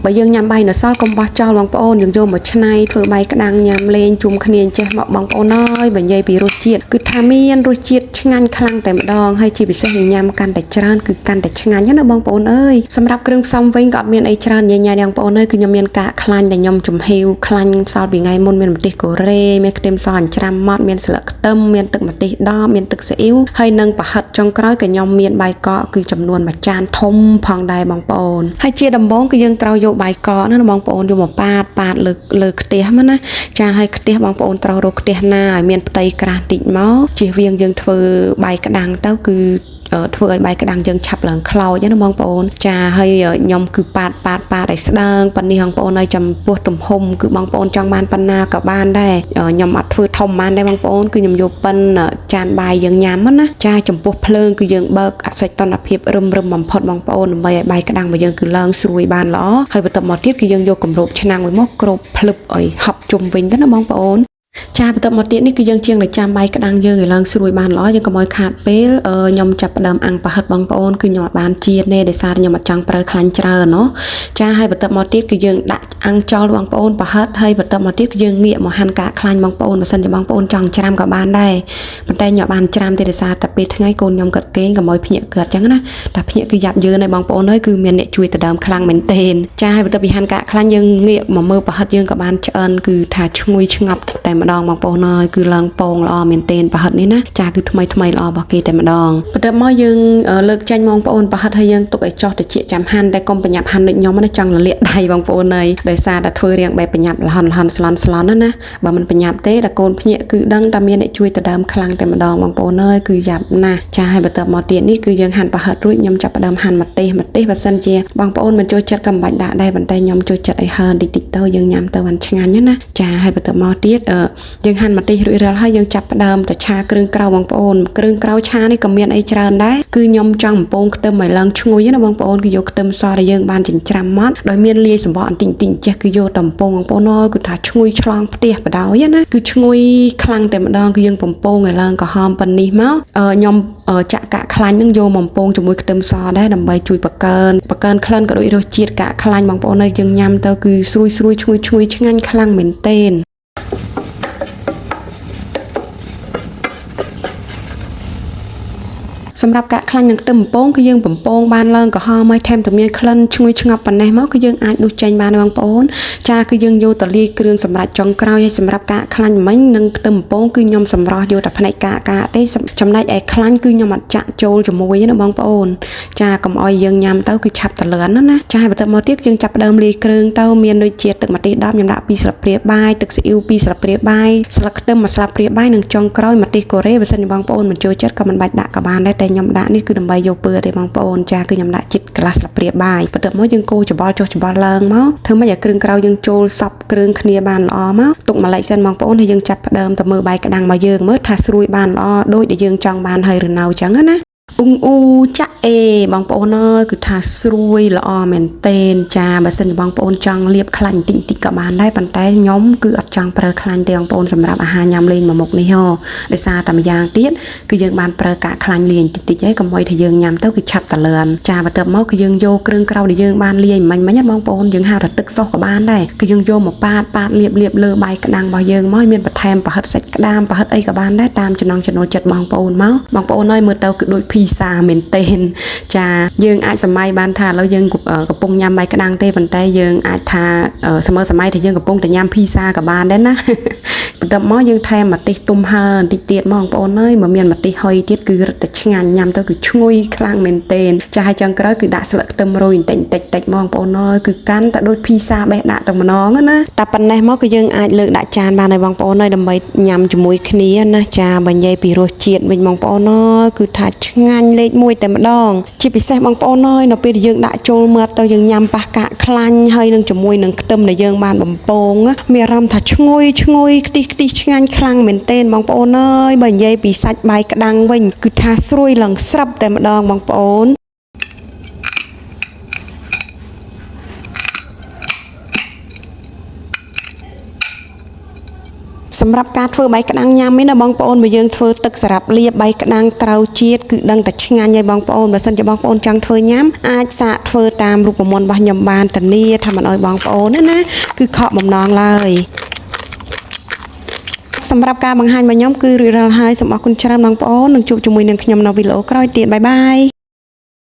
បើយើងញ៉ាំបាយនៅសល់កុំបោះចោលបងប្អូនយើងយកមកច្នៃធ្វើបាយក្តាំងញ៉ាំលេងជុំគ្នាចេះមកបងប្អូនអើយបើនិយាយពីរសជាតិគឺថាមានរសជាតិឆ្ងាញ់ខ្លាំងតែម្ដងហើយជាពិសេសយើងញ៉ាំកាន់តែច្រើនគឺកាន់តែឆ្ងាញ់ណាបងប្អូនអើយសម្រាប់គ្រឿងផ្សំវិញក៏អត់មានអីច្រើនញ៉ៃបងប្អូនអើយគឺខ្ញុំមានកាកខ្លាញ់ដែលខ្ញុំចំហៀវខ្លាញ់សល់ពីថ្ងៃមុនមានម្ទេសកូរ៉េមានខ្ទឹមសអញ្ច្រាំម៉ត់មានស្លឹកខ្ទឹមមានទឹកម្ទេសដបមានទឹកស៊ីអ៊ីវហើយនិងប្រហិតចុងក្រោយក៏ខ្ញុំមានបាយកកគឺចំនួនមួយចានធំផងដែរបងប្អូនហើយជាដំបូងគឺយើងត្រូវយកបាយកកណាបងប្អូនយកមកប៉ាតលើខ្ទះមកណាចាឲ្យខ្ទះបងប្អូនត្រូវរកខ្ទះណាឲ្យមានផ្ទៃក្រាស់តិចមកជៀសវាងយើងធ្វើបាយក្តាំងទៅគឺធ្វើឲ្យបាយក្តាំងយើងឆាប់ឡើងខ្លោចណាបងប្អូនចាហើយខ្ញុំគឺប៉ាតឲ្យស្ដើងប៉ុណ្នេះបងប្អូនឲ្យចំពោះទំហំគឺបងប្អូនចង់បានប៉ុណ្ណាក៏បានដែរខ្ញុំអត់ធ្វើធំបានដែរបងប្អូនគឺខ្ញុំយកប៉ុនចានបាយយើងញ៉ាំណាចាចំពោះភ្លើងគឺយើងបើកអសិចតនភាពរឹមបំផុតបងប្អូនដើម្បីឲ្យបាយក្តាំងរបស់យើងគឺឡើងស្រួយបានល្អហើយបន្ទាប់មកទៀតគឺយើងយកគម្របឆ្នាំងមួយមកគ្របភ្លឹបឲ្យហប់ជុំវិញទៅណាបងប្អូនចាបន្ទាប់មកទៀតនេះគឺយើងជាងតែចាំបាយក្តាំងយើងឲ្យឡើងស្រួយបានល្អយើងកុំឲ្យខាតពេលខ្ញុំចាប់ផ្ដើមអាំងប្រហិតបងប្អូនគឺខ្ញុំអត់បានជាតិទេដោយសារខ្ញុំអត់ចង់ប្រើខ្លាញ់ច្រើនណោះចាហើយបន្ទាប់មកទៀតគឺយើងដាក់អាំងចោលបងប្អូនប្រហិតហើយបន្ទាប់មកទៀតគឺយើងងាកមកហាន់កាកខ្លាញ់បងប្អូនបើសិនជាបងប្អូនចង់ច្រាំក៏បានដែរប៉ុន្តែខ្ញុំអត់បានច្រាំទេដោយសារតែពេលថ្ងៃកូនខ្ញុំគាត់គេងកុំឲ្យភ្ញាក់គាត់អញ្ចឹងណាតែភ្ញាក់គឺយ៉ាប់យឺនហើយបងប្អូនអើយគឺមានអ្នកជួយដណ្ដើមខ្លាំងមែនទែនចាហើយបន្ទាប់ពីហាន់កាកខ្លាញ់យើងងាកមកមើលប្រហិតយើងក៏បានឆ្អិនគឺថាឈ្ងុយឆ្ងប់តែម្ដងបងប្អូនអើយគឺឡើងពងល្អមែនទែនប្រហិតនេះណាចាគឺថ្មីល្អរបស់គេតែម្ដងបន្ទាប់មកយើងលើកចាញ់បងប្អូនប្រហិតហើយយើងទុកឲ្យចោះត្រជាក់ចាំហាន់តែកុំប្រញាប់ហាន់ដូចខ្ញុំណាចង់លលាក់ដៃបងប្អូនអើយដោយសារតែធ្វើរៀងបែបប្រញាប់លហន់ស្លន់ណាបើមិនប្រញាប់ទេតែកូនភ្ញាក់គឺដឹងតែមានអ្នកជួយដណ្ដើមខ្លាំងតែម្ដងបងប្អូនអើយគឺយ៉ាប់ណាស់ចាហើយបន្ទាប់មកទៀតនេះគឺយើងហាន់ប្រហិតរួចខ្ញុំចាប់ផ្ដើមហាន់ម្ទេសបើសិនជាបងប្អូនមិនចូលចិត្តក៏មិនបាច់ដាក់ដែរប៉ុន្តែខ្ញុំចូលចិត្តឲ្យហឺនតិចទៅយើងញ៉ាំទៅបានឆ្ងាញ់ណាចាហើយបន្ទាប់មកទៀតយើងហាន់ម្ទេសរួចរាល់ហើយយើងចាប់ផ្ដើមទៅឆាគ្រឿងក្រៅបងប្អូនគ្រឿងក្រៅឆានេះក៏មានអីច្រើនដែរគឺខ្ញុំចង់បំពងខ្ទឹមឲ្យឡើងឈ្ងុយណាបងប្អូនគឺយកខ្ទឹមសដែលយើងបានចិញ្ច្រាំម៉ត់ដោយមានលាយសំបកបន្តិចចេះគឺយកតែបំពងបងប្អូនអើយគឺថាឈ្ងុយឆ្លងផ្ទះបដ យណាគឺឈ្ងុយខ្លាំងតែម្ដងគឺយើងបំពងឲ្យឡើងក្រហមប៉ុណ្នេះមកខ្ញុំចាក់កាកខ្លាញ់នឹងយកបំពងជាមួយខ្ទឹមសដែរដើម្បីជួយបង្កើនក្លិនក៏ដូចរសជាតិកាកខ្លាញ់បងប្អូនហើយយើងញ៉ាំទៅគឺស្រួយឈ្ងុយឆ្ងាញ់ខ្លាំងមែនទែនសម្រាប់កាកខ្លាញ់នឹងខ្ទឹមបំពងគឺយើងបំពងបានឡើងក្រហមហើយថែមទាំងមានក្លិនឈ្ងុយឆ្ងាប់ប៉ុណ្ណេះមកគឺយើងអាចដួសចេញបានបងប្អូនចាគឺយើងយកទៅលាយគ្រឿងសម្រាប់ចុងក្រោយហើយសម្រាប់កាកខ្លាញ់មិញនិងខ្ទឹមបំពងគឺខ្ញុំសម្រោះយកតែផ្នែកកាកទេចំណែកឯខ្លាញ់គឺខ្ញុំអត់ចាក់ចូលជាមួយណាបងប្អូនចាកុំឲ្យយើងញ៉ាំទៅគឺឆាប់តលឿនណាចាហើយបន្ទាប់មកទៀតយើងចាប់ផ្ដើមលាយគ្រឿងទៅមានដូចជាទឹកម្ទេស10ខ្ញុំដាក់2ស្លាបព្រាបាយទឹកស៊ីអ៊ីវ2ស្លាបព្រាបាយស្លឹកខ្ទឹម1ស្លាបព្រាបាយនិងចុងក្រោយម្ទេសកូរ៉េបើសិនជាបងប្អូនមិនចូលចិត្តក៏មិនបាច់ដាក់ក៏បានដែរតែខ្ញុំដាក់នេះគឺដើម្បីយកពើទេបងប្អូនចាគឺខ្ញុំដាក់ចិត្តកន្លះស្លាបព្រាបាយបន្ទាប់មកយើងកូរច្បល់ចុះច្បល់ឡើងមកធ្វើម៉េចឲ្យគ្រឿងក្រៅយើងចូលសព្វគ្រឿងគ្នាបានល្អមកទុកម្លេចសិនបងប្អូនហើយយើងចាប់ផ្ដើមទៅមើលបាយក្តាំងមកយើងមើលថាស្រួយបានល្អដូចដែលយើងចង់បានហើយឬនៅអញ្ចឹងណាអ៊ូចាក់អេបងប្អូនអើយគឺថាស្រួយល្អមែនទែនចាបើសិនជាបងប្អូនចង់លាបខ្លាញ់តិចក៏បានដែរប៉ុន្តែខ្ញុំគឺអត់ចង់ប្រើខ្លាញ់ទេបងប្អូនសម្រាប់អាហារញ៉ាំលេងមួយមុខនេះហ៎ដោយសារតែម្យ៉ាងទៀតគឺយើងបានប្រើកាកខ្លាញ់លាយតិចហើយកុំឲ្យតែយើងញ៉ាំទៅគឺឆាប់តលឿនចាបន្ទាប់មកគឺយើងយកគ្រឿងក្រៅដែលយើងបានលាយមិញណាបងប្អូនយើងហៅថាទឹកសុសក៏បានដែរគឺយើងយកមកប៉ាតលាបលើបាយក្តាំងរបស់យើងមកមានបន្ថែមប្រហិតសាច់ក្តាមប្រហិតអីក៏បានដែរតាមចំណង់ចំណូលចិត្តបងប្អូនមកបងប្អូនអើយមើលទៅគឺដូចភីសាមែនទែនចាយើងអាចសម័យបានថាឥឡូវយើងកំពុងញ៉ាំបាយក្តាំងទេប៉ុន្តែយើងអាចថាសម័យដែលយើងកំពុងតែញ៉ាំភីសាក៏បានដែរណាបន្ទាប់មកយើងថែមម្ទេសទុំហឺបន្តិចទៀតមកបងប្អូនអើយមកមានម្ទេសហុយទៀតគឺរឹតតែឆ្ងាញ់ញ៉ាំទៅគឺឈ្ងុយខ្លាំងមែនទែនចាហើយចុងក្រោយគឺដាក់ស្លឹកខ្ទឹមរោយបន្តិចមកបងប្អូនអើយគឺកាន់តែដូចភីសាបេះដាក់តែម្ដងណាតែប៉ុណ្ណេះមកគឺយើងអាចលើកដាក់ចានបានហើយបងប្អូនអើយដើម្បីញ៉ាំជាមួយគ្នាណាចាបើនិយាយពីរសជាតិវិញបងប្អូនអើយគឺថាឆ្ងាញ់លេខ1តែម្ដងជាពិសេសបងប្អូនអើយនៅពេលដែលយើងដាក់ចូលមាត់ទៅយើងញ៉ាំប៉ះកាកខ្លាញ់ហើយនឹងជាមួយនឹងខ្ទឹមដែលយើងបានបំពងមានអារម្មណ៍ថាឈ្ងុយខ្ទិះឆ្ងាញ់ខ្លាំងមែនទែនបងប្អូនអើយបើនិយាយពីសាច់បាយក្តាំងវិញគឺថាស្រួយឡើងស្រាប់តែម្ដងបងប្អូន សម្រាប់ការធ្វើបាយក្តាំងញ៉ាំនេះណាបងប្អូនបើយើងធ្វើទឹកសម្រាប់លាបបាយក្តាំងត្រូវជាតិគឺដឹងតែឆ្ងាញ់ហើយបងប្អូនបើសិនជាបងប្អូនចង់ធ្វើញ៉ាំអាចសាកធ្វើតាមរូបមន្តរបស់ខ្ញុំបានធានាថាមិនអោយបងប្អូនណាគឺខកបំណងឡើយសម្រាប់ការបង្ហាញរបស់ខ្ញុំគឺរួចរាល់ហើយសូមអរគុណច្រើនបងប្អូននឹងជួបជាមួយនឹងខ្ញុំនៅវីដេអូក្រោយទៀតបាយបាយ